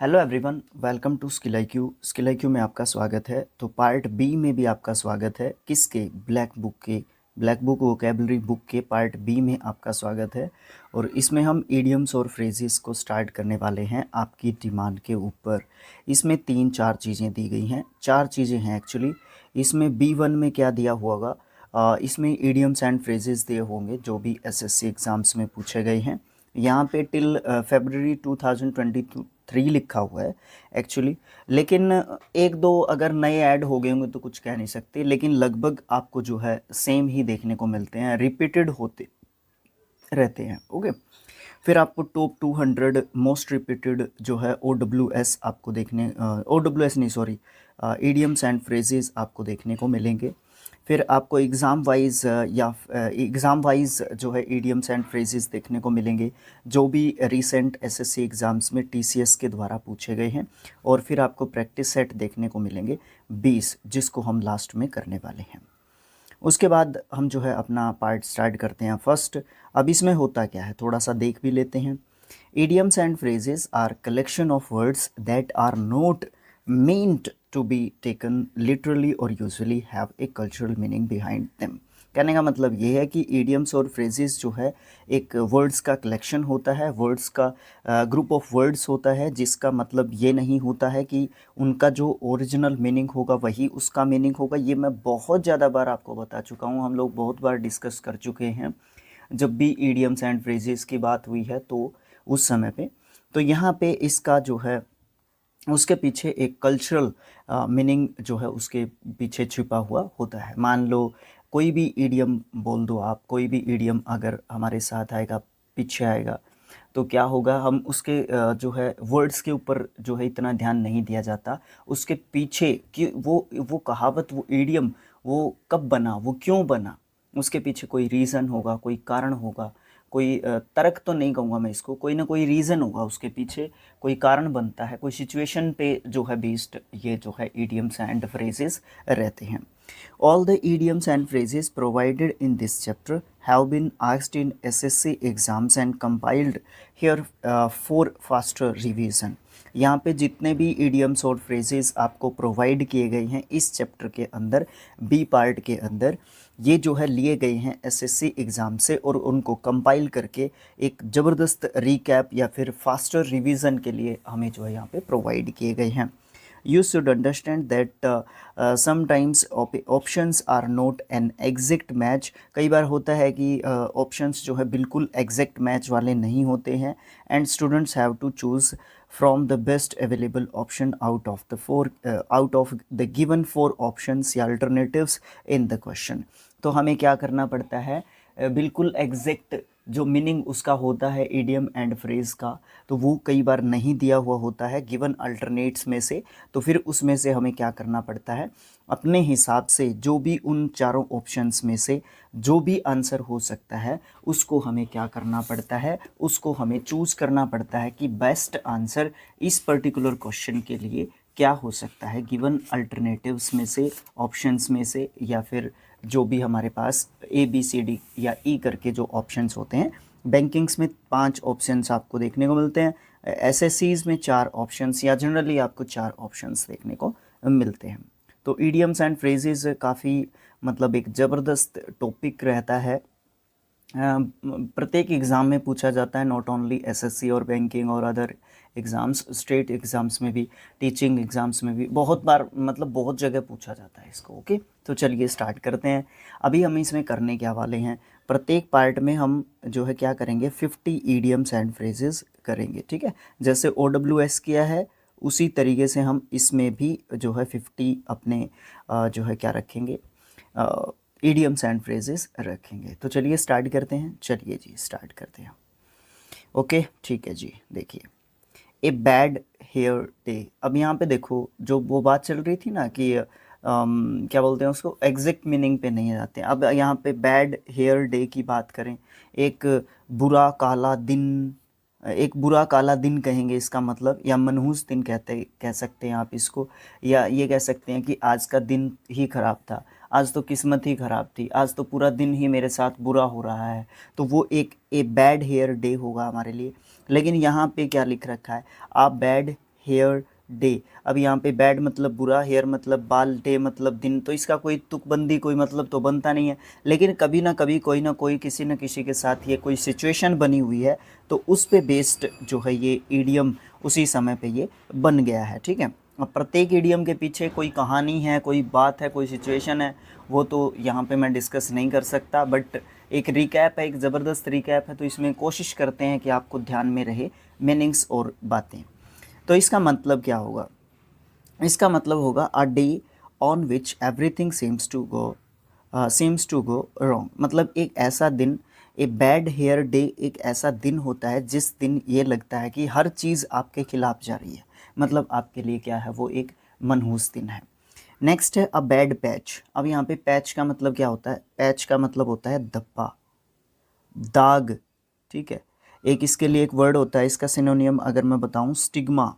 Hello everyone, welcome to skill IQ। Skill IQ में आपका स्वागत है। तो पार्ट बी में भी आपका स्वागत है। किसके? ब्लैक बुक वोकेबलरी बुक के पार्ट बी में आपका स्वागत है। और इसमें हम इडियम्स और फ्रेजेस को स्टार्ट करने वाले हैं आपकी डिमांड के ऊपर। इसमें 3-4 चीज़ें दी गई हैं, 4 चीज़ें हैं एक्चुअली। इसमें B1 में क्या दिया होगा, इसमें इडियम्स एंड फ्रेजेस दिए होंगे जो भी SSC एग्ज़ाम्स में पूछे गए हैं। यहाँ पे टिल फरवरी 2023 लिखा हुआ है एक्चुअली, लेकिन एक दो अगर नए ऐड हो गए होंगे तो कुछ कह नहीं सकते, लेकिन लगभग आपको जो है सेम ही देखने को मिलते हैं, रिपीटेड होते रहते हैं। ओके, फिर आपको टॉप 200 मोस्ट रिपीटेड जो है OWS आपको देखने OWS नहीं सॉरी इडियम्स एंड फ्रेजेस आपको देखने को मिलेंगे। फिर आपको एग्ज़ाम वाइज एग्ज़ाम वाइज जो है इडियम्स एंड फ्रेजेस देखने को मिलेंगे जो भी रिसेंट SSC एग्ज़ाम्स में TCS के द्वारा पूछे गए हैं। और फिर आपको प्रैक्टिस सेट देखने को मिलेंगे 20, जिसको हम लास्ट में करने वाले हैं। उसके बाद हम जो है अपना पार्ट स्टार्ट करते हैं फर्स्ट। अब इसमें होता क्या है थोड़ा सा देख भी लेते हैं। Idioms and phrases are collection of words that are not meant to be taken literally or usually have a cultural meaning behind them। कहने का मतलब ये है कि idioms और phrases जो है एक words का collection होता है, words का group of words होता है, जिसका मतलब ये नहीं होता है कि उनका जो ओरिजिनल मीनिंग होगा वही उसका मीनिंग होगा। ये मैं बहुत ज़्यादा बार आपको बता चुका हूँ, हम लोग बहुत बार डिस्कस कर चुके हैं जब भी idioms एंड phrases की बात हुई है तो उस समय पे। तो यहाँ पे इसका जो है उसके पीछे एक कल्चरल मीनिंग जो है उसके पीछे छिपा हुआ होता है। मान लो कोई भी ईडियम बोल दो आप, कोई भी ईडियम अगर हमारे साथ आएगा, पीछे आएगा, तो क्या होगा, हम उसके जो है वर्ड्स के ऊपर जो है इतना ध्यान नहीं दिया जाता, उसके पीछे कि वो कहावत, वो ईडियम वो कब बना, वो क्यों बना, उसके पीछे कोई रीज़न होगा, कोई कारण होगा, कोई तर्क तो नहीं कहूँगा मैं इसको, कोई ना कोई रीज़न होगा उसके पीछे, कोई कारण बनता है, कोई सिचुएशन पे जो है बेस्ड ये जो है idioms एंड phrases रहते हैं। All the idioms and phrases provided in this chapter have been asked in SSC exams and compiled here for faster revision। यहाँ पे जितने भी idioms और phrases आपको प्रोवाइड किए गए हैं इस चैप्टर के अंदर, बी पार्ट के अंदर, ये जो है लिए गए हैं SSC एग्ज़ाम से और उनको कंपाइल करके एक ज़बरदस्त रीकैप या फिर फास्टर रिवीजन के लिए हमें जो है यहाँ पे प्रोवाइड किए गए हैं। You should understand that sometimes options are not an exact match। कई बार होता है कि options जो है बिल्कुल exact match वाले नहीं होते हैं, and students have to choose from the best available option out of the given 4 options या alternatives in the question। तो हमें क्या करना पड़ता है, बिल्कुल एग्जैक्ट जो मीनिंग उसका होता है इडियम एंड फ्रेज़ का, तो वो कई बार नहीं दिया हुआ होता है गिवन अल्टरनेट्स में से। तो फिर उसमें से हमें क्या करना पड़ता है, अपने हिसाब से जो भी उन चारों ऑप्शंस में से जो भी आंसर हो सकता है उसको हमें क्या करना पड़ता है, उसको हमें चूज़ करना पड़ता है कि बेस्ट आंसर इस पर्टिकुलर क्वेश्चन के लिए क्या हो सकता है गिवन अल्टरनेटिव्स में से, ऑप्शंस में से, या फिर जो भी हमारे पास ABCD या E करके जो ऑप्शंस होते हैं। बैंकिंग्स में 5 ऑप्शंस आपको देखने को मिलते हैं, SSCs में 4 ऑप्शंस या जनरली आपको 4 ऑप्शंस देखने को मिलते हैं। तो इडियम्स एंड फ्रेजेस काफ़ी मतलब एक ज़बरदस्त टॉपिक रहता है, प्रत्येक एग्ज़ाम में पूछा जाता है, नॉट ओनली SSC और बैंकिंग और अदर एग्ज़ाम्स, स्टेट एग्ज़ाम्स में भी, टीचिंग एग्ज़ाम्स में भी बहुत बार, मतलब बहुत जगह पूछा जाता है इसको। ओके, तो चलिए स्टार्ट करते हैं। अभी हम इसमें करने क्या वाले हैं, प्रत्येक पार्ट में हम जो है क्या करेंगे, 50 ईडियम्स एंड फ्रेजेस करेंगे। ठीक है, जैसे OWS किया है उसी तरीके से हम इसमें भी जो है 50 अपने जो है क्या रखेंगे, इडियम्स एंड फ्रेजेस रखेंगे। तो चलिए स्टार्ट करते हैं, चलिए जी स्टार्ट करते हैं। ओके ठीक है जी, देखिए ए बैड हेयर डे। अब यहाँ पे देखो जो वो बात चल रही थी ना कि क्या बोलते हैं उसको, एग्जैक्ट मीनिंग पे नहीं जाते। अब यहाँ पे बैड हेयर डे की बात करें, एक बुरा काला दिन, एक बुरा काला दिन कहेंगे इसका मतलब, या मनहूस दिन कह सकते हैं आप इसको, या ये कह सकते हैं कि आज का दिन ही ख़राब था, आज तो किस्मत ही ख़राब थी, आज तो पूरा दिन ही मेरे साथ बुरा हो रहा है। तो वो एक ए बैड हेयर डे होगा हमारे लिए। लेकिन यहाँ पे क्या लिख रखा है, आ बैड हेयर डे। अब यहाँ पे बैड मतलब बुरा, हेयर मतलब बाल, डे मतलब दिन, तो इसका कोई तुकबंदी कोई मतलब तो बनता नहीं है, लेकिन कभी ना कभी कोई ना कोई किसी न किसी के साथ ये कोई सिचुएशन बनी हुई है, तो उस पे बेस्ड जो है ये ईडियम उसी समय पे ये बन गया है। ठीक है, अब प्रत्येक ईडियम के पीछे कोई कहानी है, कोई बात है, कोई सिचुएशन है, वो तो यहाँ पे मैं डिस्कस नहीं कर सकता, बट एक रिकैप है, एक ज़बरदस्त रिकैप है, तो इसमें कोशिश करते हैं कि आपको ध्यान में रहे मीनिंग्स और बातें। तो इसका मतलब क्या होगा? इसका मतलब होगा a day on which everything seems to go wrong. मतलब एक ऐसा दिन, ए बैड हेयर डे एक ऐसा दिन होता है जिस दिन ये लगता है कि हर चीज़ आपके खिलाफ जा रही है, मतलब आपके लिए क्या है, वो एक मनहूस दिन है। नेक्स्ट है अ बैड पैच। अब यहाँ पे पैच का मतलब क्या होता है? पैच का मतलब होता है धब्बा, दाग। ठीक है, एक इसके लिए एक वर्ड होता है, इसका सिनोनियम अगर मैं बताऊं, स्टिग्मा।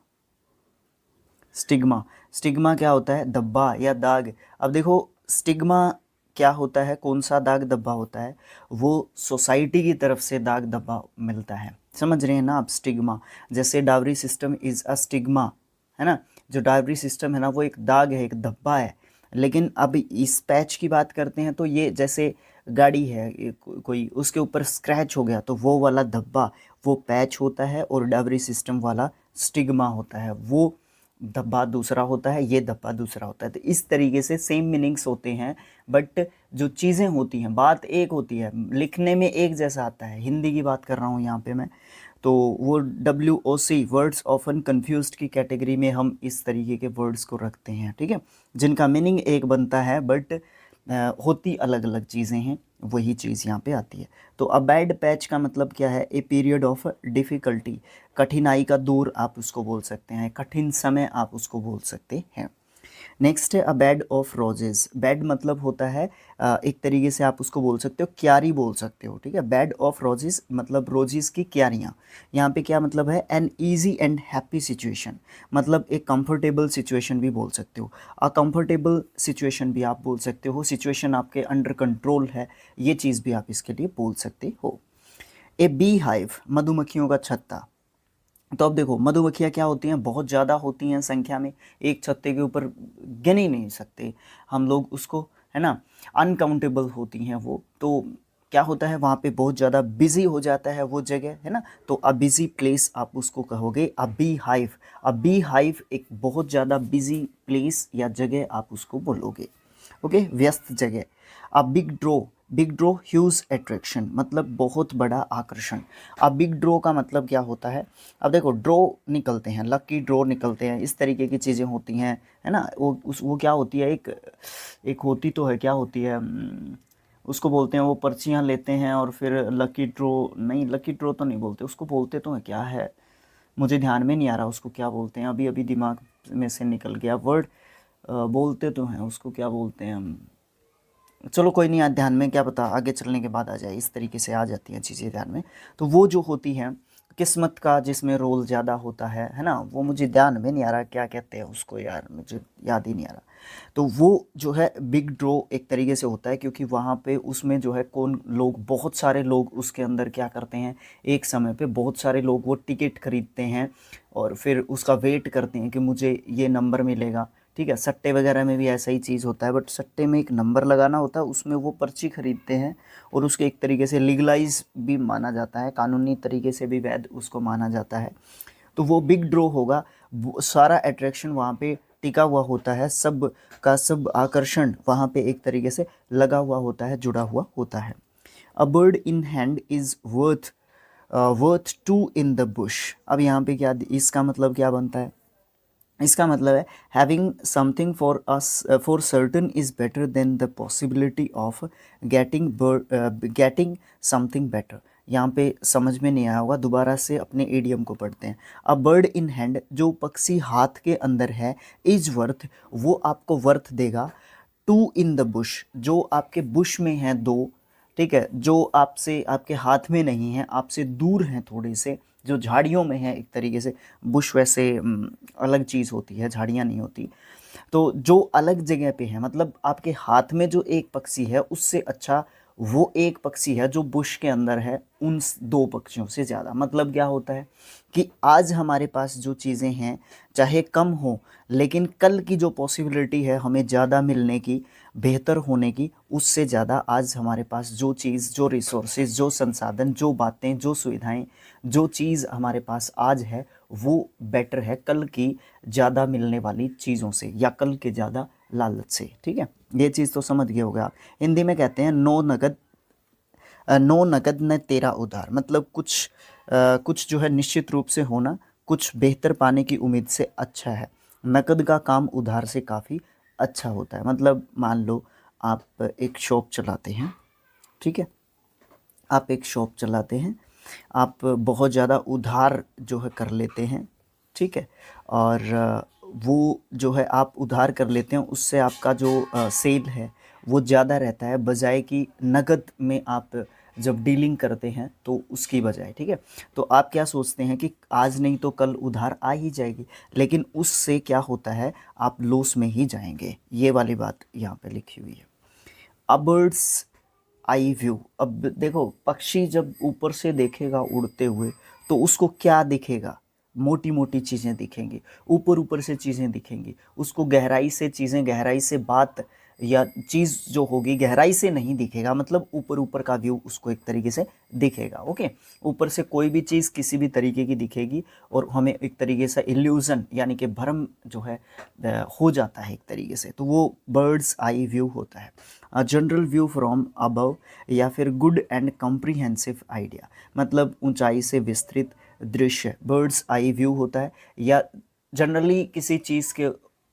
स्टिग्मा, स्टिग्मा क्या होता है? धब्बा या दाग। अब देखो स्टिग्मा क्या होता है, कौन सा दाग धब्बा होता है? वो सोसाइटी की तरफ से दाग धब्बा मिलता है, समझ रहे हैं ना आप? स्टिग्मा, जैसे dowry system is a stigma, है ना? जो डावरी सिस्टम है ना, वो एक दाग है, एक धब्बा है। लेकिन अब इस पैच की बात करते हैं तो ये जैसे गाड़ी है कोई, उसके ऊपर स्क्रैच हो गया तो वो वाला धब्बा वो पैच होता है, और डावरी सिस्टम वाला स्टिग्मा होता है। वो धब्बा दूसरा होता है, ये धब्बा दूसरा होता है। तो इस तरीके से सेम मीनिंग्स होते हैं, बट जो चीज़ें होती हैं, बात एक होती है, लिखने में एक जैसा आता है। हिंदी की बात कर रहा हूँ यहाँ पे मैं, तो वो WOC वर्ड्स ऑफन कन्फ्यूज्ड की कैटेगरी में हम इस तरीके के वर्ड्स को रखते हैं। ठीक है, जिनका मीनिंग एक बनता है बट होती अलग अलग चीज़ें हैं, वही चीज़ यहाँ पे आती है। तो अ बैड पैच का मतलब क्या है? ए पीरियड ऑफ डिफ़िकल्टी, कठिनाई का दौर आप उसको बोल सकते हैं, कठिन समय आप उसको बोल सकते हैं। नेक्स्ट है अ बेड ऑफ रोजेज़। बेड मतलब होता है एक तरीके से आप उसको बोल सकते हो, क्यारी बोल सकते हो। ठीक है, बेड ऑफ रोजेज़ मतलब रोजेज़ की क्यारियाँ। यहाँ पे क्या मतलब है? An easy and happy situation, मतलब एक कंफर्टेबल सिचुएशन भी बोल सकते हो, अ कंफर्टेबल सिचुएशन भी आप बोल सकते हो, सिचुएशन आपके अंडर कंट्रोल है, ये चीज़ भी आप इसके लिए बोल सकते हो। ए बी हाइव, मधुमक्खियों का छत्ता। तो अब देखो मधुमक्खियाँ क्या होती हैं? बहुत ज़्यादा होती हैं संख्या में, एक छत्ते के ऊपर गिन ही नहीं सकते हम लोग उसको, है ना? अनकाउंटेबल होती हैं वो। तो क्या होता है, वहाँ पे बहुत ज़्यादा बिजी हो जाता है वो जगह, है ना? तो अ बिजी प्लेस आप उसको कहोगे, अ बी हाइव। अ बी हाइव एक बहुत ज़्यादा बिजी प्लेस या जगह आप उसको बोलोगे। ओके, व्यस्त जगह। A big draw, big draw huge attraction, मतलब बहुत बड़ा आकर्षण। अब बिग ड्रॉ का मतलब क्या होता है? अब देखो ड्रॉ निकलते हैं, लकी ड्रॉ निकलते हैं, इस तरीके की चीज़ें होती हैं, है ना? वो क्या होती है, एक एक होती तो है, क्या होती है, उसको बोलते हैं, वो पर्चियाँ लेते हैं और फिर लकी ड्रॉ, नहीं लकी ड्रॉ तो नहीं बोलते उसको, बोलते तो है, क्या है मुझे ध्यान में नहीं आ रहा उसको क्या बोलते हैं, अभी अभी दिमाग में से निकल गया वर्ड। बोलते तो हैं उसको, क्या बोलते हैं हम, चलो कोई नहीं, आज ध्यान में, क्या पता आगे चलने के बाद आ जाए, इस तरीके से आ जाती हैं चीज़ें ध्यान में। तो वो जो होती हैं किस्मत का, जिसमें रोल ज़्यादा होता है ना, वो मुझे ध्यान में नहीं आ रहा क्या कहते हैं उसको यार, मुझे याद ही नहीं आ रहा। तो वो जो है बिग ड्रॉ एक तरीके से होता है, क्योंकि वहाँ पे उसमें जो है कौन लोग, बहुत सारे लोग उसके अंदर क्या करते हैं, एक समय पे बहुत सारे लोग वो टिकट खरीदते हैं और फिर उसका वेट करते हैं कि मुझे ये नंबर मिलेगा। ठीक है, सट्टे वगैरह में भी ऐसा ही चीज़ होता है, बट सट्टे में एक नंबर लगाना होता है, उसमें वो पर्ची खरीदते हैं और उसके एक तरीके से लीगलाइज भी माना जाता है, कानूनी तरीके से भी वैध उसको माना जाता है। तो वो बिग ड्रॉ होगा, सारा अट्रैक्शन वहाँ पे टिका हुआ होता है, सब का सब आकर्षण वहाँ पे एक तरीके से लगा हुआ होता है, जुड़ा हुआ होता है। A bird in hand is worth two in the bush. अब यहाँ पे क्या, इसका मतलब क्या बनता है? इसका मतलब है having something for us for certain is better than the possibility of getting something better. यहाँ पे समझ में नहीं आया होगा, दोबारा से अपने एडियम को पढ़ते हैं। अ बर्ड इन हैंड, जो पक्षी हाथ के अंदर है, इज वर्थ, वो आपको वर्थ देगा, टू इन द बुश, जो आपके बुश में हैं दो, ठीक है, जो आपसे आपके हाथ में नहीं है, आपसे दूर हैं थोड़े से, जो झाड़ियों में है एक तरीके से। बुश वैसे अलग चीज़ होती है, झाड़ियाँ नहीं होती। तो जो अलग जगह पे है, मतलब आपके हाथ में जो एक पक्षी है उससे अच्छा वो एक पक्षी है जो बुश के अंदर है उन दो पक्षियों से ज़्यादा। मतलब क्या होता है कि आज हमारे पास जो चीज़ें हैं चाहे कम हो, लेकिन कल की जो पॉसिबिलिटी है हमें ज़्यादा मिलने की, बेहतर होने की, उससे ज़्यादा आज हमारे पास जो चीज़, जो रिसोर्सेज, जो संसाधन, जो बातें, जो सुविधाएं, जो चीज़ हमारे पास आज है वो बेटर है कल की ज़्यादा मिलने वाली चीज़ों से या कल के ज़्यादा लालच से। ठीक है, ये चीज़ तो समझ गए होगा आप। हिंदी में कहते हैं नो नगद न तेरा उधार। मतलब कुछ जो है निश्चित रूप से होना, कुछ बेहतर पाने की उम्मीद से अच्छा है। नकद का काम उधार से काफ़ी अच्छा होता है। मतलब मान लो आप एक शॉप चलाते हैं, ठीक है, आप एक शॉप चलाते हैं, आप बहुत ज़्यादा उधार जो है कर लेते हैं, ठीक है, और वो जो है आप उधार कर लेते हैं, उससे आपका जो सेल है वो ज़्यादा रहता है बजाय कि नकद में आप जब डीलिंग करते हैं तो उसकी बजाय। ठीक है, तो आप क्या सोचते हैं कि आज नहीं तो कल उधार आ ही जाएगी, लेकिन उससे क्या होता है आप लॉस में ही जाएंगे। ये वाली बात यहाँ पे लिखी हुई है। A bird's eye view. अब देखो पक्षी जब ऊपर से देखेगा उड़ते हुए तो उसको क्या दिखेगा, मोटी मोटी चीज़ें दिखेंगी, ऊपर ऊपर से चीज़ें दिखेंगी, उसको गहराई से चीज़ें, गहराई से बात या चीज़ जो होगी गहराई से नहीं दिखेगा। मतलब ऊपर ऊपर का व्यू उसको एक तरीके से दिखेगा। ओके, ऊपर से कोई भी चीज़ किसी भी तरीके की दिखेगी और हमें एक तरीके से इल्यूज़न यानी कि भ्रम जो है हो जाता है एक तरीके से, तो वो बर्ड्स आई व्यू होता है। जनरल व्यू फ्रॉम अबव या फिर गुड एंड कॉम्प्रिहेंसिव आइडिया। मतलब ऊंचाई से विस्तृत दृश्य बर्ड्स आई व्यू होता है, या जनरली किसी चीज़ के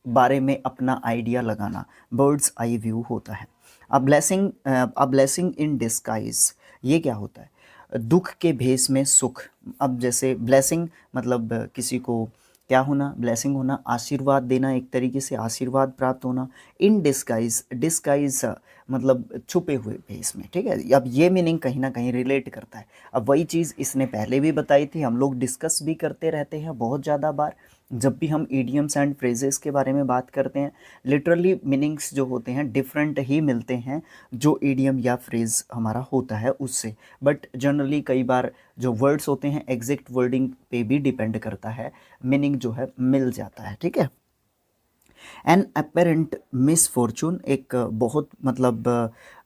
बारे में अपना आइडिया लगाना बर्ड्स आई व्यू होता है। अ ब्लेसिंग इन डिस्गाइज, ये क्या होता है, दुख के भेष में सुख। अब जैसे ब्लेसिंग मतलब किसी को क्या होना, ब्लेसिंग होना, आशीर्वाद देना, एक तरीके से आशीर्वाद प्राप्त होना। इन डिस्गाइज, डिस्गाइज मतलब छुपे हुए भेष में। ठीक है, अब ये मीनिंग कहीं ना कहीं रिलेट करता है। अब वही चीज़ इसने पहले भी बताई थी, हम लोग डिस्कस भी करते रहते हैं बहुत ज़्यादा बार जब भी हम इडियम्स एंड फ्रेजेस के बारे में बात करते हैं। लिटरली मीनिंग्स जो होते हैं डिफरेंट ही मिलते हैं जो इडियम या फ्रेज हमारा होता है उससे, बट जनरली कई बार जो वर्ड्स होते हैं एग्जैक्ट वर्डिंग पे भी डिपेंड करता है, मीनिंग जो है मिल जाता है। ठीक है, एन अपेरेंट मिसफॉर्चून, एक बहुत मतलब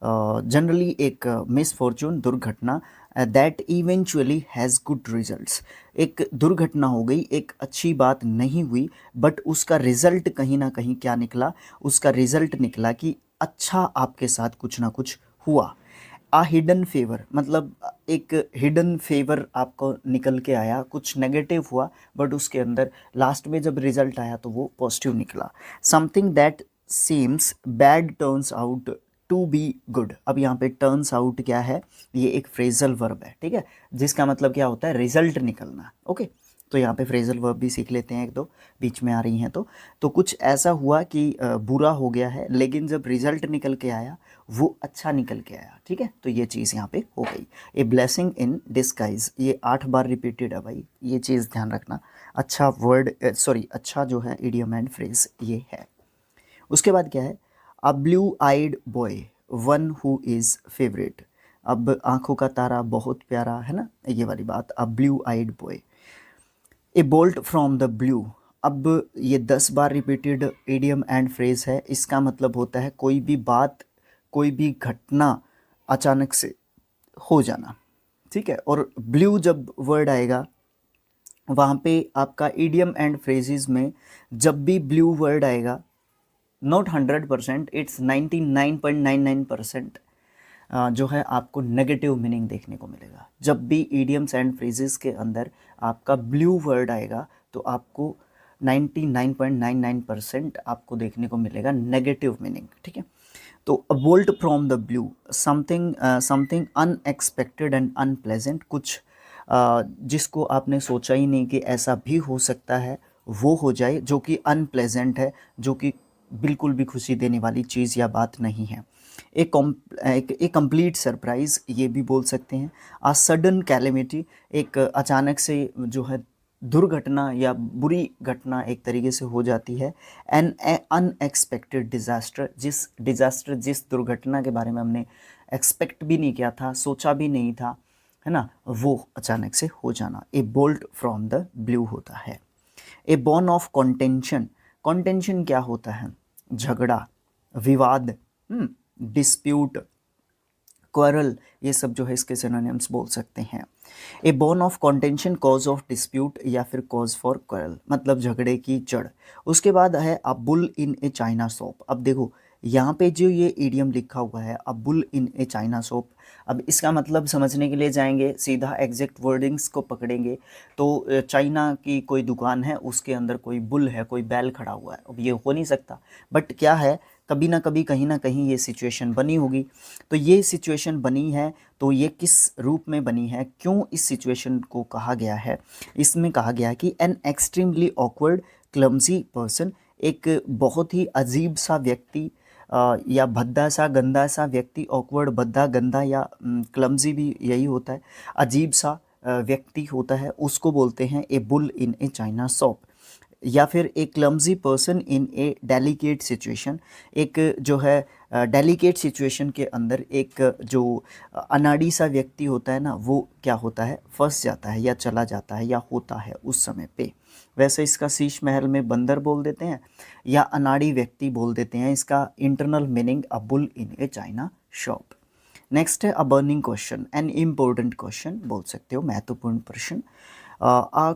जनरली एक मिसफॉर्चून दुर्घटना, that eventually has good results. एक दुर्घटना हो गई, एक अच्छी बात नहीं हुई, बट उसका रिजल्ट कहीं ना कहीं क्या निकला, उसका रिजल्ट निकला कि अच्छा आपके साथ कुछ ना कुछ हुआ। आ हिडन फेवर, मतलब एक हिडन फेवर आपको निकल के आया, कुछ नेगेटिव हुआ बट उसके अंदर लास्ट में जब रिजल्ट आया तो वो पॉजिटिव निकला। Something that seems bad turns out to be good. अब यहाँ पे टर्न्स आउट क्या है, ये एक फ्रेजल वर्ब है, ठीक है, जिसका मतलब क्या होता है रिजल्ट निकलना। ओके, तो यहाँ पे फ्रेजल वर्ब भी सीख लेते हैं, एक दो बीच में आ रही हैं। तो कुछ ऐसा हुआ कि बुरा हो गया है, लेकिन जब रिजल्ट निकल के आया वो अच्छा निकल के आया। ठीक है, तो ये चीज़ यहाँ पे हो गई। ए ब्लेसिंग इन डिस्गाइज, ये 8 बार रिपीटेड है भाई, ये चीज़ ध्यान रखना। अच्छा वर्ड, सॉरी अच्छा जो है इडियम एंड फ्रेज ये है। उसके बाद क्या है, a blue eyed boy one who is favourite. अब आंखों का तारा बहुत प्यारा है ना, ये वाली बात। A blue eyed boy, a bolt from the blue. अब ये 10 बार रिपीटेड इडियम एंड फ्रेज है। इसका मतलब होता है कोई भी बात, कोई भी घटना अचानक से हो जाना। ठीक है, और ब्लू जब वर्ड आएगा वहाँ पे आपका इडियम एंड फ्रेजेस में जब भी ब्लू वर्ड आएगा, नॉट 100%, इट्स 99.99% जो है आपको नेगेटिव मीनिंग देखने को मिलेगा। जब भी इडियम्स एंड फ्रेजेस के अंदर आपका ब्लू वर्ड आएगा तो आपको 99.99% आपको देखने को मिलेगा नेगेटिव मीनिंग। ठीक है, तो अ bolt from the blue, something unexpected and unpleasant, कुछ जिसको आपने सोचा ही नहीं कि ऐसा भी हो सकता है वो हो जाए, जो कि अनप्लेजेंट है, जो कि बिल्कुल भी खुशी देने वाली चीज़ या बात नहीं है। एक कंप्लीट सरप्राइज़ ये भी बोल सकते हैं। आ सडन कैलेमिटी, एक अचानक से जो है दुर्घटना या बुरी घटना एक तरीके से हो जाती है। एन अनएक्सपेक्टेड डिज़ास्टर, जिस दुर्घटना के बारे में हमने एक्सपेक्ट भी नहीं किया था, सोचा भी नहीं था, है ना, वो अचानक से हो जाना, ए बोल्ट फ्रॉम द ब्लू होता है। ए बॉर्न ऑफ कॉन्टेंशन, कॉन्टेंशन क्या होता है, झगड़ा, विवाद, डिस्प्यूट, क्वारल, ये सब जो है इसके सिनोनिम्स बोल सकते हैं। A born of contention, cause of dispute या फिर कॉज फॉर क्वारल, मतलब झगड़े की जड़। उसके बाद है अ bull in a china shop. अब देखो यहाँ पे जो ये ईडियम लिखा हुआ है अ bull in a china shop, अब इसका मतलब समझने के लिए जाएंगे सीधा एग्जैक्ट वर्डिंग्स को पकड़ेंगे तो चाइना की कोई दुकान है, उसके अंदर कोई बुल है, कोई बैल खड़ा हुआ है। अब ये हो नहीं सकता, बट क्या है, कभी ना कभी कहीं ना कहीं ये सिचुएशन बनी होगी। तो ये सिचुएशन बनी है, तो ये किस रूप में बनी है, क्यों इस सिचुएशन को कहा गया है, इसमें कहा गया है कि an extremely awkward clumsy person, एक बहुत ही अजीब सा व्यक्ति या भद्दा सा गंदा सा व्यक्ति, ऑकवर्ड भद्दा गंदा या क्लमजी भी यही होता है, अजीब सा व्यक्ति होता है, उसको बोलते हैं a bull in a china shop. या फिर a clumsy person in a delicate situation, एक जो है डेलिकेट सिचुएशन के अंदर एक जो अनाड़ी सा व्यक्ति होता है ना, वो क्या होता है, फंस जाता है या चला जाता है या होता है उस समय पे। वैसे इसका शीश महल में बंदर बोल देते हैं या अनाड़ी व्यक्ति बोल देते हैं। इसका internal meaning a bull in a china shop. Next है a burning question, an important question बोल सकते हो, महत्वपूर्ण प्रश्न। आ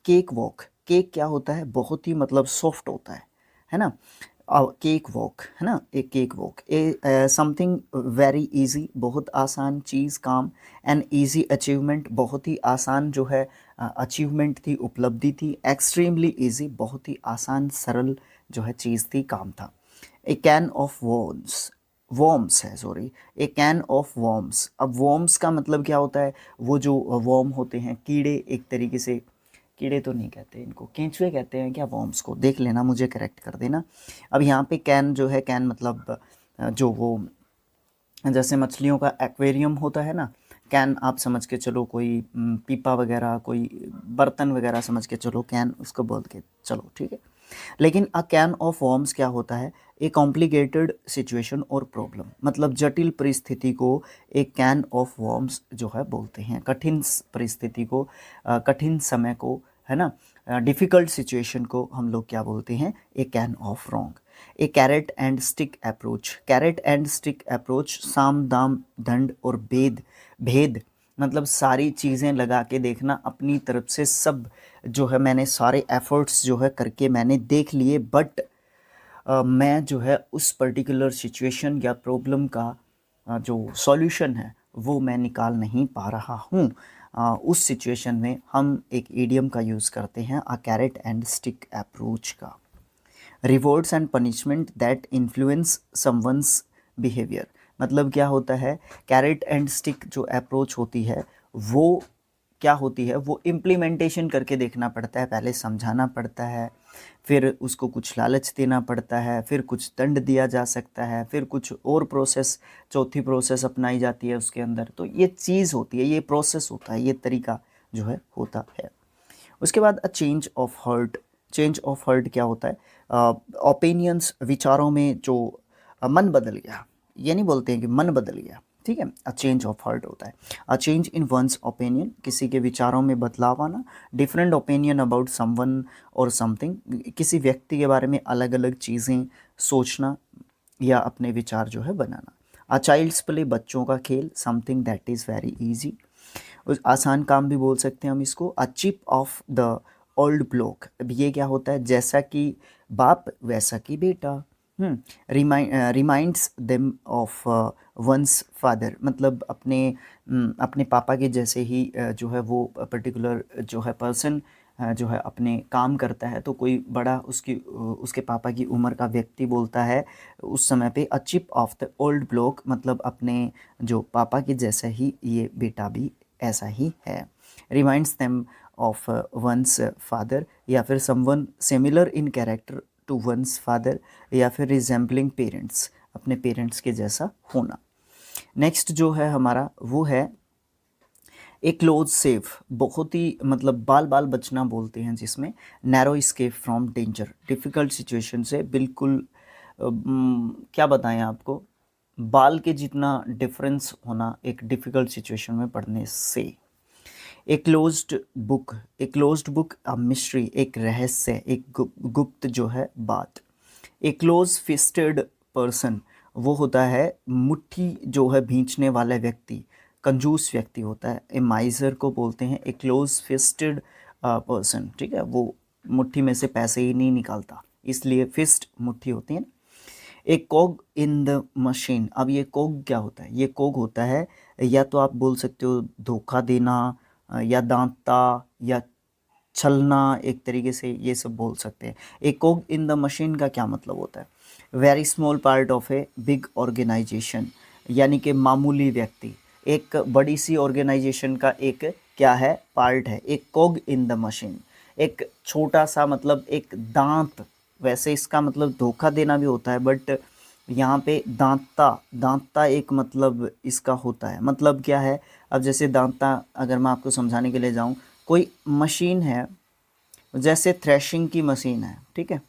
केक वॉक, केक क्या होता है, बहुत ही मतलब सॉफ्ट होता है ना, केक वॉक है ना, एक केक वॉक, ए समथिंग वेरी इजी, बहुत आसान चीज़, काम, एन इजी अचीवमेंट, बहुत ही आसान जो है अचीवमेंट थी, उपलब्धि थी, एक्सट्रीमली इजी, बहुत ही आसान सरल जो है चीज़ थी, काम था। ए कैन ऑफ वॉर्म्स, वॉर्म्स है sorry, A can of worms. अब वॉर्म्स का मतलब क्या होता है, वो जो वॉर्म होते हैं कीड़े, एक तरीके से, कीड़े तो नहीं कहते इनको, केंचुए कहते हैं क्या वॉर्म्स को, देख लेना, मुझे करेक्ट कर देना। अब यहाँ पे कैन जो है, कैन मतलब जो वो जैसे मछलियों का एक्वेरियम होता है ना, कैन आप समझ के चलो, कोई पीपा वगैरह, कोई बर्तन वगैरह समझ के चलो, कैन उसको बोल के चलो, ठीक है। लेकिन अ कैन ऑफ वॉर्म्स क्या होता है, ए कॉम्प्लिकेटेड सिचुएशन और प्रॉब्लम, मतलब जटिल परिस्थिति को एक कैन ऑफ वॉर्म्स जो है बोलते हैं, कठिन परिस्थिति को, कठिन समय को, है ना, डिफ़िकल्ट सिचुएशन को हम लोग क्या बोलते हैं, a can of wrong. A carrot and stick approach, carrot and stick approach, साम दाम दंड और भेद, मतलब सारी चीज़ें लगा के देखना, अपनी तरफ से सब जो है मैंने सारे एफर्ट्स जो है करके मैंने देख लिए, बट मैं जो है उस पर्टिकुलर सिचुएशन या प्रॉब्लम का जो सॉल्यूशन है वो मैं निकाल नहीं पा रहा हूँ। उस सिचुएशन में हम एक इडियम का यूज़ करते हैं, अ कैरेट एंड स्टिक अप्रोच का। Rewards and punishment that influence someone's behaviour, मतलब क्या होता है, कैरेट एंड स्टिक जो अप्रोच होती है वो क्या होती है, वो इम्प्लीमेंटेशन करके देखना पड़ता है, पहले समझाना पड़ता है, फिर उसको कुछ लालच देना पड़ता है, फिर कुछ दंड दिया जा सकता है, फिर कुछ और प्रोसेस, चौथी प्रोसेस अपनाई जाती है उसके अंदर। तो ये चीज़ होती है, ये प्रोसेस होता है, ये तरीका जो है होता है। उसके बाद a change of heart, change of heart क्या होता है, ओपिनियंस, विचारों में जो मन बदल गया, ये नहीं बोलते हैं कि मन बदल गया, ठीक है, अ चेंज ऑफ हार्ट होता है। A change in once opinion, किसी के विचारों में बदलाव आना, डिफरेंट ओपिनियन अबाउट समवन और समथिंग, किसी व्यक्ति के बारे में अलग अलग चीज़ें सोचना या अपने विचार जो है बनाना। अ चाइल्ड्स प्ले, बच्चों का खेल, something that is very easy, आसान काम भी बोल सकते हैं हम इसको। A chip off the old block, अब ये क्या होता है, जैसा कि बाप वैसा कि बेटा, reminds them of one's father, मतलब अपने पापा के जैसे ही जो है वो पर्टिकुलर जो है पर्सन जो है अपने काम करता है, तो कोई बड़ा उसके पापा की उम्र का व्यक्ति बोलता है उस समय पे, a chip off the old block, मतलब अपने जो पापा के जैसा ही ये बेटा भी ऐसा ही है। Reminds them of one's father, या फिर someone similar in character to one's father, या फिर रिजेंबलिंग पेरेंट्स, अपने पेरेंट्स के जैसा होना। नेक्स्ट जो है हमारा वो है ए क्लोज सेफ, बहुत ही मतलब बाल बाल बचना बोलते हैं जिसमें, narrow escape from danger, difficult situation से बिल्कुल क्या बताएं आपको, बाल के जितना डिफरेंस होना एक डिफ़िकल्ट सिचुएशन में पढ़ने से। A closed book a mystery, एक रहस्य, एक गुप्त जो है बात। ए क्लोज फिस्टेड पर्सन, वो होता है मुट्ठी जो है भींचने वाला व्यक्ति, कंजूस व्यक्ति होता है। ए माइजर को बोलते हैं ए क्लोज फिस्टेड पर्सन, ठीक है, वो मुट्ठी में से पैसे ही नहीं निकालता, इसलिए फिस्ट मुट्ठी होती है। ए कोग इन द मशीन, अब ये कोग क्या होता है? ये कोग होता है, या तो आप बोल सकते हो धोखा देना, या दांतता, या छलना, एक तरीके से ये सब बोल सकते हैं। ए कोग इन द मशीन का क्या मतलब होता है? Very small part of a big organisation, यानी कि मामूली व्यक्ति एक बड़ी सी ऑर्गेनाइजेशन का एक क्या है? पार्ट है। एक कोग इन द मशीन, एक छोटा सा, मतलब एक दांत। वैसे इसका मतलब धोखा देना भी होता है, बट यहाँ पे दांतता, दांतता एक मतलब इसका होता है। मतलब क्या है? अब जैसे दांतता, अगर मैं आपको समझाने के लिए जाऊँ, कोई मशीन है, जैसे थ्रेशिंग की मशीन है, ठीक है,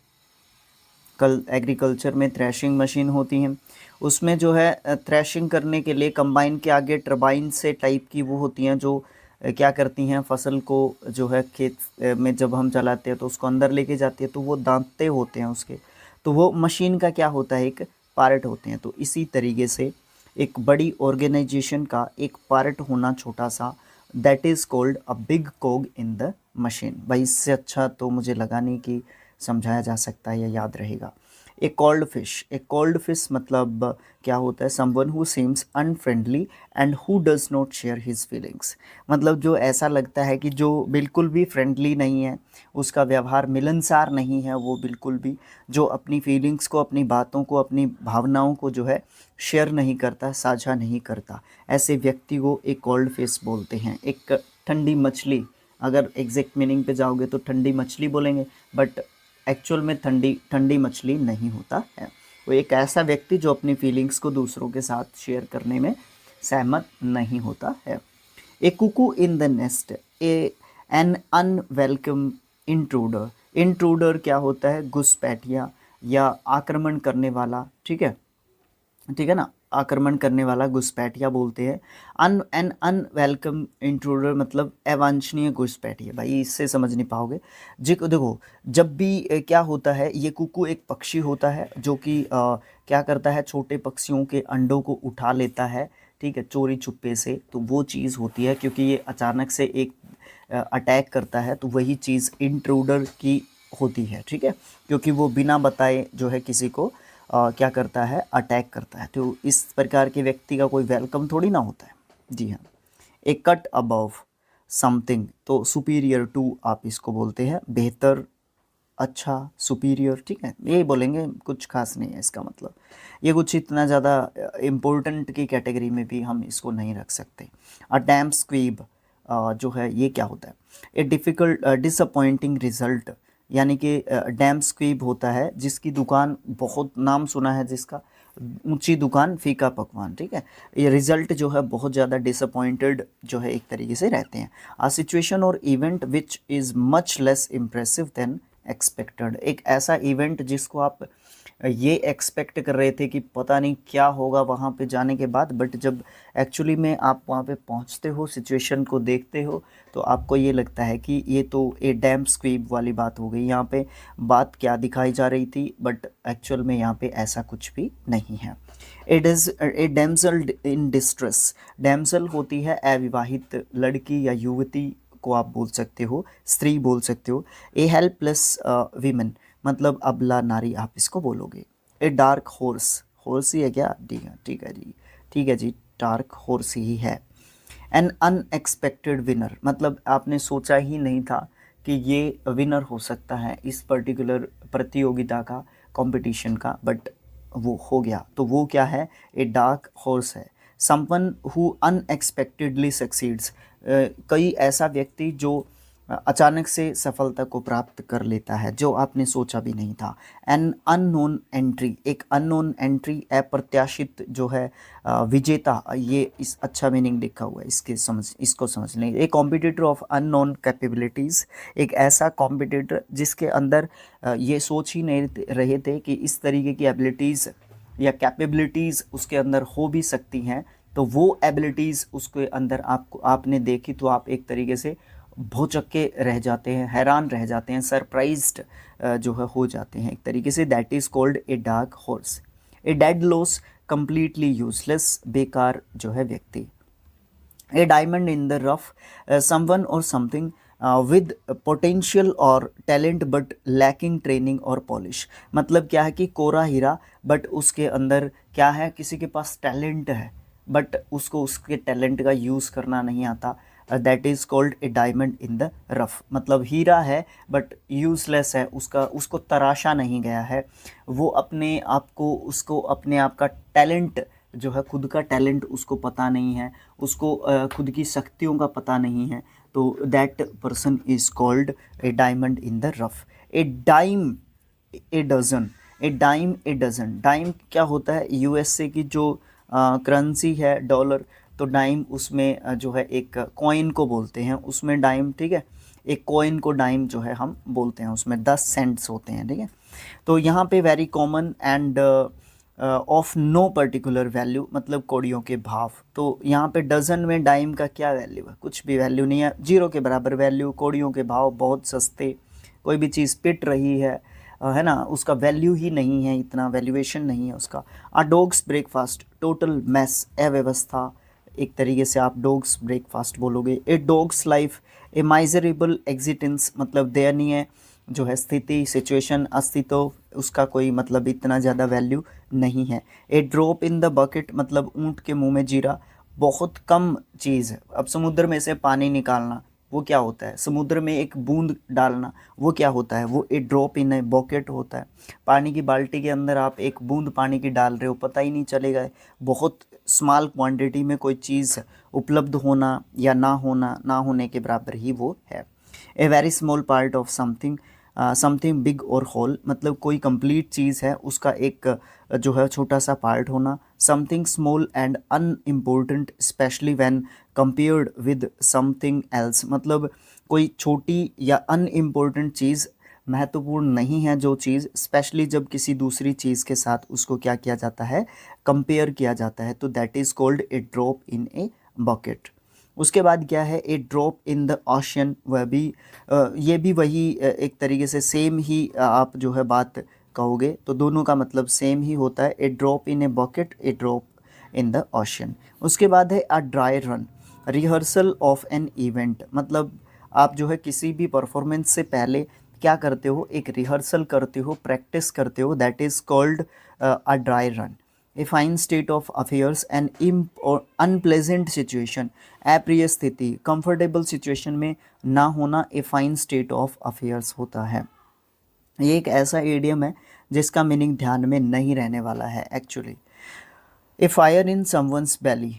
कल एग्रीकल्चर में थ्रेशिंग मशीन होती हैं, उसमें जो है थ्रेशिंग करने के लिए कंबाइन के आगे टरबाइन से टाइप की वो होती हैं, जो क्या करती हैं, फसल को जो है खेत में जब हम चलाते हैं तो उसको अंदर लेके जाती है, तो वो दांते होते हैं उसके, तो वो मशीन का क्या होता है? एक पार्ट होते हैं। तो इसी तरीके से एक बड़ी ऑर्गेनाइजेशन का एक पार्ट होना छोटा सा, that is called a big cog in the machine. भाई इससे अच्छा तो मुझे लगा नहीं कि समझाया जा सकता है या याद रहेगा। ए कॉल्ड फिश मतलब क्या होता है? Someone who seems unfriendly and who does not share his feelings, मतलब जो ऐसा लगता है कि जो बिल्कुल भी फ्रेंडली नहीं है, उसका व्यवहार मिलनसार नहीं है, वो बिल्कुल भी जो अपनी फीलिंग्स को, अपनी बातों को, अपनी भावनाओं को जो है शेयर नहीं करता, साझा नहीं करता, ऐसे व्यक्ति को एक कॉल्ड फिश बोलते हैं। एक ठंडी मछली, अगर एग्जैक्ट मीनिंग पे जाओगे तो ठंडी मछली बोलेंगे, बट एक्चुअल में ठंडी ठंडी मछली नहीं होता है। वो एक ऐसा व्यक्ति जो अपनी फीलिंग्स को दूसरों के साथ शेयर करने में सहमत नहीं होता है। A cuckoo in the nest, a an unwelcome intruder. Intruder क्या होता है? घुसपैठिया या आक्रमण करने वाला, ठीक है, ठीक है ना, आक्रमण करने वाला घुसपैठिया बोलते हैं। एन अनवेलकम इंट्रूडर मतलब अवांछनीय घुसपैठिया। भाई इससे समझ नहीं पाओगे जी। देखो, जब भी क्या होता है, ये कुकू एक पक्षी होता है जो कि क्या करता है, छोटे पक्षियों के अंडों को उठा लेता है, ठीक है, चोरी छुपे से। तो वो चीज़ होती है, क्योंकि ये अचानक से एक अटैक करता है, तो वही चीज़ इंट्रूडर की होती है, ठीक है, क्योंकि वो बिना बताए जो है किसी को क्या करता है? अटैक करता है। तो इस प्रकार के व्यक्ति का कोई वेलकम थोड़ी ना होता है। जी हाँ। ए कट अबव समथिंग, तो सुपीरियर टू आप इसको बोलते हैं, बेहतर, अच्छा, सुपीरियर, ठीक है, यही बोलेंगे, कुछ खास नहीं है इसका मतलब। ये कुछ इतना ज़्यादा इम्पोर्टेंट की कैटेगरी में भी हम इसको नहीं रख सकते। अ डैम स्क्वीब जो है ये क्या होता है? ए डिफ़िकल्ट डिसअपॉइंटिंग रिजल्ट, यानी कि डैम स्क्वीब होता है जिसकी दुकान, बहुत नाम सुना है जिसका, ऊंची दुकान फीका पकवान, ठीक है, ये रिजल्ट जो है बहुत ज़्यादा डिसअपॉइंटेड जो है एक तरीके से रहते हैं। आ सिचुएशन और event which is much less impressive then expected, एक ऐसा इवेंट जिसको आप ये एक्सपेक्ट कर रहे थे कि पता नहीं क्या होगा वहाँ पे जाने के बाद, बट जब एक्चुअली में आप वहाँ पे पहुँचते हो, सिचुएशन को देखते हो, तो आपको ये लगता है कि ये तो ए डैम स्क्वीब वाली बात हो गई। यहाँ पे बात क्या दिखाई जा रही थी, बट एक्चुअल में यहाँ पे ऐसा कुछ भी नहीं है। It is a damsel in distress, damsel होती है अविवाहित लड़की या युवती को आप बोल सकते हो, स्त्री बोल सकते हो। ए हेल्पलेस वीमेन मतलब अबला नारी आप इसको बोलोगे। ए डार्क हॉर्स, हॉर्स ही है क्या? ठीक है, ठीक है जी, ठीक है जी, डार्क हॉर्स ही है। एन अनएक्सपेक्टेड विनर मतलब आपने सोचा ही नहीं था कि ये विनर हो सकता है इस पर्टिकुलर प्रतियोगिता का, कंपटीशन का, बट वो हो गया। तो वो क्या है? ए डार्क हॉर्स है। समवन हु अनएक्सपेक्टेडली सक्सीड्स, कई ऐसा व्यक्ति जो अचानक से सफलता को प्राप्त कर लेता है, जो आपने सोचा भी नहीं था। एन अननोन एंट्री, एक अननोन एंट्री, अप्रत्याशित जो है विजेता, ये इस अच्छा मीनिंग लिखा हुआ है, इसको समझ लें। एक कॉम्पिटिटर ऑफ अननोन कैपेबिलिटीज़, एक ऐसा कॉम्पिटिटर जिसके अंदर ये सोच ही नहीं रहे थे कि इस तरीके की एबिलिटीज़ या कैपेबिलिटीज़ उसके अंदर हो भी सकती हैं, तो वो एबिलिटीज़ उसके अंदर आपको आपने देखी तो आप एक तरीके से भौचक्के रह जाते हैं, हैरान रह जाते हैं, सरप्राइज्ड जो है हो जाते हैं एक तरीके से। That is called a dark horse. A dead loss, completely useless, बेकार जो है व्यक्ति। A diamond in the rough, someone और समथिंग विद पोटेंशियल और टैलेंट बट लैकिंग ट्रेनिंग और पॉलिश। मतलब क्या है कि कोरा हीरा, बट उसके अंदर क्या है, किसी के पास टैलेंट है बट उसको उसके टैलेंट का यूज़ करना नहीं आता। That is called a diamond in the rough. मतलब हीरा है बट यूज़लेस है, उसको तराशा नहीं गया है, वो अपने आप को, उसको अपने आप का टैलेंट जो है, खुद का टैलेंट उसको पता नहीं है, उसको खुद की शक्तियों का पता नहीं है, तो that person is called a diamond in the rough. A dime a dozen, a dime a dozen. Dime क्या होता है, यूएसए की जो करेंसी है डॉलर, तो डाइम उसमें जो है एक कॉइन को बोलते हैं उसमें डाइम, ठीक है। एक कॉइन को डाइम जो है हम बोलते हैं, उसमें 10 सेंट्स होते हैं, ठीक है। तो यहाँ पे very common and of no particular value, मतलब कौड़ियों के भाव। तो यहाँ पे डजन में डाइम का क्या वैल्यू है, कुछ भी वैल्यू नहीं है, जीरो के बराबर वैल्यू। कौड़ियों के भाव बहुत सस्ते, कोई भी चीज़ पिट रही है ना, उसका वैल्यू ही नहीं है, इतना वैल्यूएशन नहीं है उसका। अ डॉग्स ब्रेकफास्ट, टोटल मैस, अव्यवस्था, एक तरीके से आप डॉग्स ब्रेकफास्ट बोलोगे। ए डॉग्स लाइफ, ए माइजरेबल एग्जिटेंस, मतलब दयनीय जो है स्थिति, सिचुएशन, अस्तित्व, उसका कोई मतलब इतना ज़्यादा वैल्यू नहीं है। A drop in the bucket, मतलब ऊँट के मुंह में जीरा, बहुत कम चीज़ है। अब समुद्र में से पानी निकालना वो क्या होता है, समुद्र में एक बूंद डालना वो क्या होता है, वो ए ड्रॉप इन ए बकेट होता है। पानी की बाल्टी के अंदर आप एक बूंद पानी की डाल रहे हो, पता ही नहीं चलेगा। बहुत स्मॉल क्वांटिटी में कोई चीज़ उपलब्ध होना या ना होना, ना होने के बराबर ही वो है। A very small part of something, something big और होल, मतलब कोई कंप्लीट चीज़ है उसका एक जो है छोटा सा पार्ट होना। Something small and unimportant specially when compared with something else, मतलब कोई छोटी या अनइम्पोर्टेंट चीज़, महत्वपूर्ण नहीं है जो चीज़, स्पेशली जब किसी दूसरी चीज़ के साथ उसको क्या किया जाता है, कंपेयर किया जाता है, तो that is called A drop in a bucket. उसके बाद क्या है, a drop in the ocean, वह भी ये भी वही एक तरीके से सेम ही आप जो है बात कहोगे, तो दोनों का मतलब सेम ही होता है। A drop in a bucket, a drop in the ocean. उसके बाद है a dry run, rehearsal of an event, मतलब आप जो है किसी भी परफॉर्मेंस से पहले क्या करते हो, एक रिहर्सल करते हो, प्रैक्टिस करते हो, that is called a dry run. A fine state of affairs, N unpleasant situation, अप्रिय स्थिति, कंफर्टेबल सिचुएशन में ना होना, a fine state of affairs होता है। ये एक ऐसा इडियम है जिसका मीनिंग ध्यान में नहीं रहने वाला है actually. A fire in someone's belly,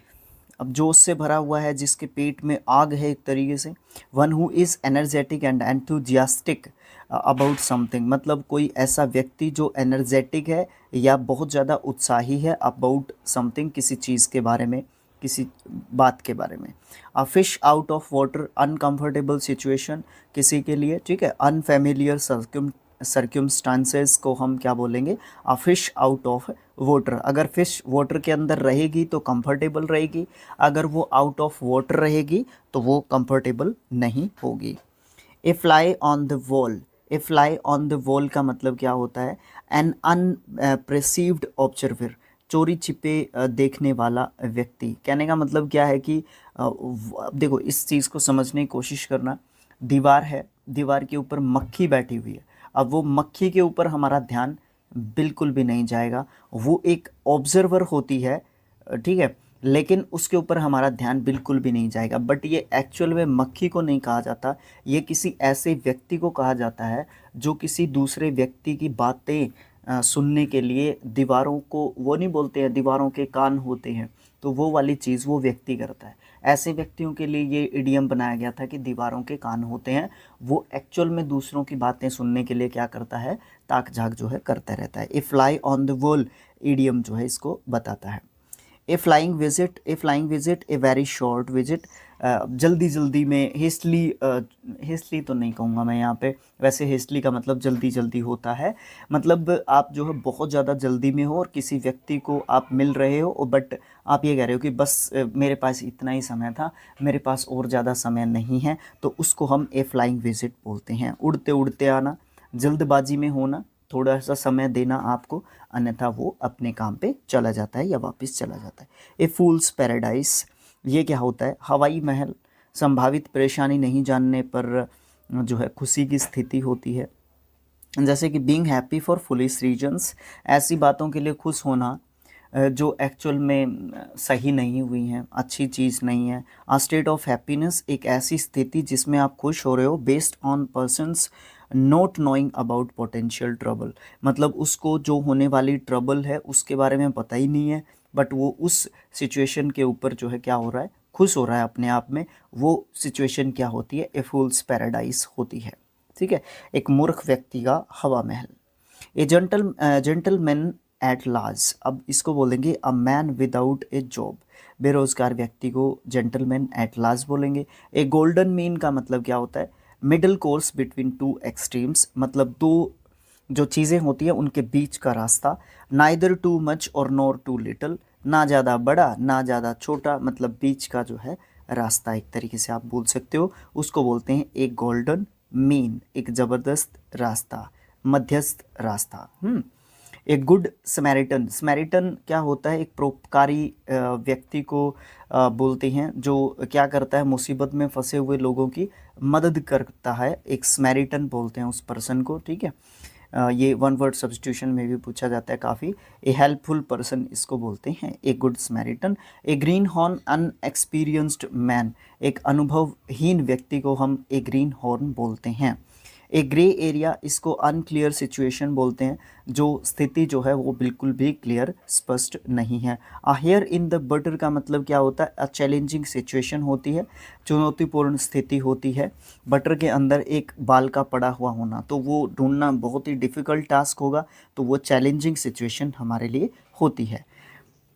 अब जोश से भरा हुआ है, जिसके पेट में आग है एक तरीके से। One who is energetic and enthusiastic about something, मतलब कोई ऐसा व्यक्ति जो एनर्जेटिक है या बहुत ज़्यादा उत्साही है अबाउट समथिंग, किसी चीज़ के बारे में, किसी बात के बारे में। A fish out of water, uncomfortable situation किसी के लिए, ठीक है। अनफेमिलियर सर्क्यूमस्टांसेस को हम क्या बोलेंगे, a fish out of water. अगर फिश वाटर के अंदर रहेगी तो कंफर्टेबल रहेगी, अगर वो आउट ऑफ वाटर रहेगी तो वो कंफर्टेबल नहीं होगी। A fly on the wall, a fly on the wall का मतलब क्या होता है, एन अनप्रेसिव्ड ऑब्जर्वर, चोरी छिपे देखने वाला व्यक्ति। कहने का मतलब क्या है कि अब देखो इस चीज़ को समझने की कोशिश करना। दीवार है, दीवार के ऊपर मक्खी बैठी हुई है, अब वो मक्खी के ऊपर हमारा ध्यान बिल्कुल भी नहीं जाएगा, वो एक ऑब्जर्वर होती है, ठीक है, लेकिन उसके ऊपर हमारा ध्यान बिल्कुल भी नहीं जाएगा। बट ये एक्चुअल में मक्खी को नहीं कहा जाता, ये किसी ऐसे व्यक्ति को कहा जाता है जो किसी दूसरे व्यक्ति की बातें सुनने के लिए दीवारों को, वो नहीं बोलते हैं दीवारों के कान होते हैं, तो वो वाली चीज़ वो व्यक्ति करता है। ऐसे व्यक्तियों के लिए ये इडियम बनाया गया था कि दीवारों के कान होते हैं, वो एक्चुअल में दूसरों की बातें सुनने के लिए क्या करता है, ताक झाक जो है करता रहता है। A fly on the wall idiom जो है इसको बताता है। A flying visit a very short visit, जल्दी जल्दी में, हेस्टली तो नहीं कहूँगा मैं यहाँ पे, वैसे हेस्टली का मतलब जल्दी जल्दी होता है, मतलब आप जो है बहुत ज़्यादा जल्दी में हो और किसी व्यक्ति को आप मिल रहे हो, बट आप ये कह रहे हो कि बस मेरे पास इतना ही समय था, मेरे पास और ज़्यादा समय नहीं है, तो उसको हम ए फ्लाइंग विजिट बोलते हैं। उड़ते उड़ते आना, जल्दबाजी में होना, थोड़ा सा समय देना आपको, अन्यथा वो अपने काम पे चला जाता है या वापस चला जाता है। ए फूल्स पैराडाइस, ये क्या होता है? हवाई महल, संभावित परेशानी नहीं जानने पर जो है खुशी की स्थिति होती है। जैसे कि being happy for foolish reasons, ऐसी बातों के लिए खुश होना जो एक्चुअल में सही नहीं हुई हैं, अच्छी चीज़ नहीं है। अ स्टेट ऑफ हैप्पीनेस, एक ऐसी स्थिति जिसमें आप खुश हो रहे हो based on persons not knowing about potential trouble, मतलब उसको जो होने वाली ट्रबल है उसके बारे में पता ही नहीं है, बट वो उस सिचुएशन के ऊपर जो है क्या हो रहा है, खुश हो रहा है अपने आप में। वो सिचुएशन क्या होती है? ए फूल्स पैराडाइस होती है। ठीक है। एक मूर्ख व्यक्ति का हवा महल। ए जेंटलमैन एट लार्ज, अब इसको बोलेंगे a man without A job, बेरोजगार व्यक्ति को जेंटलमैन एट लार्ज बोलेंगे। ए गोल्डन मीन का मतलब क्या होता है? Middle course between two extremes, मतलब दो जो चीज़ें होती हैं उनके बीच का रास्ता। नाइदर टू मच और नॉर टू लिटल, ना ज़्यादा बड़ा ना ज़्यादा छोटा, मतलब बीच का जो है रास्ता एक तरीके से आप बोल सकते हो, उसको बोलते हैं एक गोल्डन मीन, एक ज़बरदस्त रास्ता, मध्यस्थ रास्ता। एक गुड समैरिटन, समैरिटन क्या होता है? एक परोपकारी व्यक्ति को बोलते हैं जो क्या करता है? मुसीबत में फंसे हुए लोगों की मदद करता है, एक समैरिटन बोलते हैं उस पर्सन को। ठीक है। ये वन वर्ड सब्स्टिट्यूशन में भी पूछा जाता है काफ़ी। ए हेल्पफुल पर्सन इसको बोलते हैं, a good Samaritan. A green horn inexperienced man, एक अनुभवहीन व्यक्ति को हम ए ग्रीन हॉर्न बोलते हैं। ए ग्रे एरिया, इसको अनक्लियर सिचुएशन बोलते हैं, जो स्थिति जो है वो बिल्कुल भी क्लियर स्पष्ट नहीं है। A here in the butter का मतलब क्या होता है? अ चैलेंजिंग सिचुएशन होती है, चुनौतीपूर्ण स्थिति होती है। बटर के अंदर एक बाल का पड़ा हुआ होना, तो वो ढूंढना बहुत ही डिफ़िकल्ट टास्क होगा, तो वो चैलेंजिंग सिचुएशन हमारे लिए होती है।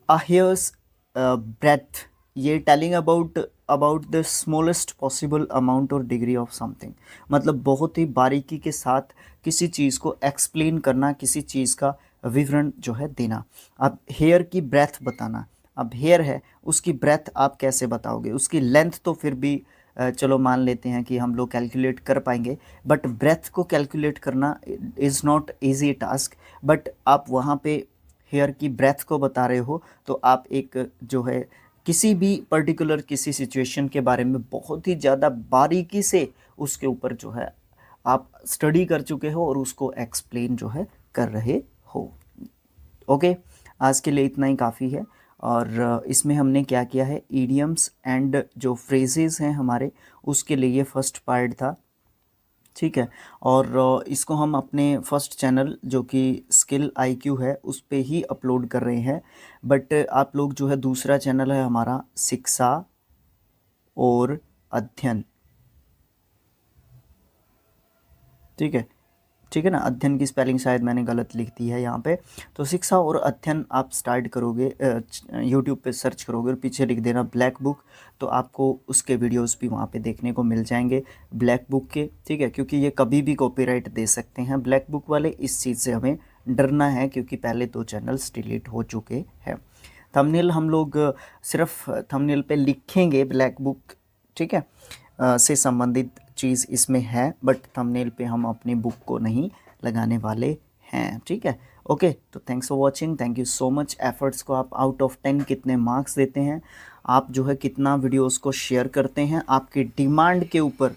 अ हेयर्स ब्रेथ, ये telling about the smallest possible amount और डिग्री ऑफ समथिंग, मतलब बहुत ही बारीकी के साथ किसी चीज़ को एक्सप्लेन करना, किसी चीज़ का विवरण जो है देना। अब हेयर की ब्रेथ बताना, अब हेयर है उसकी ब्रेथ आप कैसे बताओगे? उसकी लेंथ तो फिर भी चलो मान लेते हैं कि हम लोग कैलकुलेट कर पाएंगे, बट ब्रेथ को कैलकुलेट करना is not easy task. But आप वहाँ पे हेयर की ब्रेथ को बता रहे हो, तो आप एक जो है किसी भी पर्टिकुलर किसी सिचुएशन के बारे में बहुत ही ज़्यादा बारीकी से उसके ऊपर जो है आप स्टडी कर चुके हो और उसको एक्सप्लेन जो है कर रहे हो। ओके, आज के लिए इतना ही काफ़ी है। और इसमें हमने क्या किया है, इडियम्स एंड जो फ्रेजेस हैं हमारे, उसके लिए ये फर्स्ट पार्ट था। ठीक है। और इसको हम अपने फर्स्ट चैनल जो कि स्किल आईक्यू है उस पे ही अपलोड कर रहे हैं, बट आप लोग जो है दूसरा चैनल है हमारा शिक्षा और अध्ययन, ठीक है, ठीक है ना। अध्ययन की स्पेलिंग शायद मैंने गलत लिख दी है यहाँ पे, तो शिक्षा और अध्ययन आप स्टार्ट करोगे, यूट्यूब पे सर्च करोगे और पीछे लिख देना ब्लैक बुक, तो आपको उसके वीडियोस भी वहाँ पे देखने को मिल जाएंगे ब्लैक बुक के। ठीक है, क्योंकि ये कभी भी कॉपीराइट दे सकते हैं ब्लैक बुक वाले, इस चीज़ से हमें डरना है क्योंकि पहले 2 चैनल्स डिलीट हो चुके हैं। थंबनेल हम लोग सिर्फ थंबनेल पे लिखेंगे ब्लैक बुक, ठीक है, से संबंधित चीज़ इसमें है, बट थंबनेल पे हम अपनी बुक को नहीं लगाने वाले हैं। ठीक है। ओके, तो thanks for watching, thank you so much. Efforts को आप आउट ऑफ 10 कितने मार्क्स देते हैं? आप जो है कितना वीडियोस को शेयर करते हैं? आपकी डिमांड के ऊपर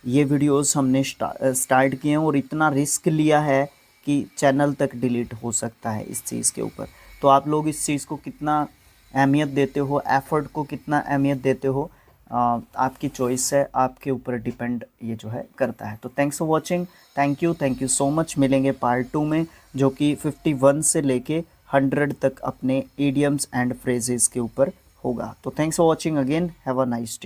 ये वीडियोस हमने स्टार्ट किए हैं और इतना रिस्क लिया है कि चैनल तक डिलीट हो सकता है इस चीज़ के ऊपर। तो आप लोग इस चीज़ को कितना अहमियत देते हो, एफ़र्ट को कितना अहमियत देते हो, आपकी चॉइस है, आपके ऊपर डिपेंड ये जो है करता है। तो thanks for watching, thank you so much. मिलेंगे पार्ट 2 में, जो कि 51 से लेके 100 तक अपने इडियम्स एंड फ्रेजेस के ऊपर होगा। तो thanks for watching again, have a nice day.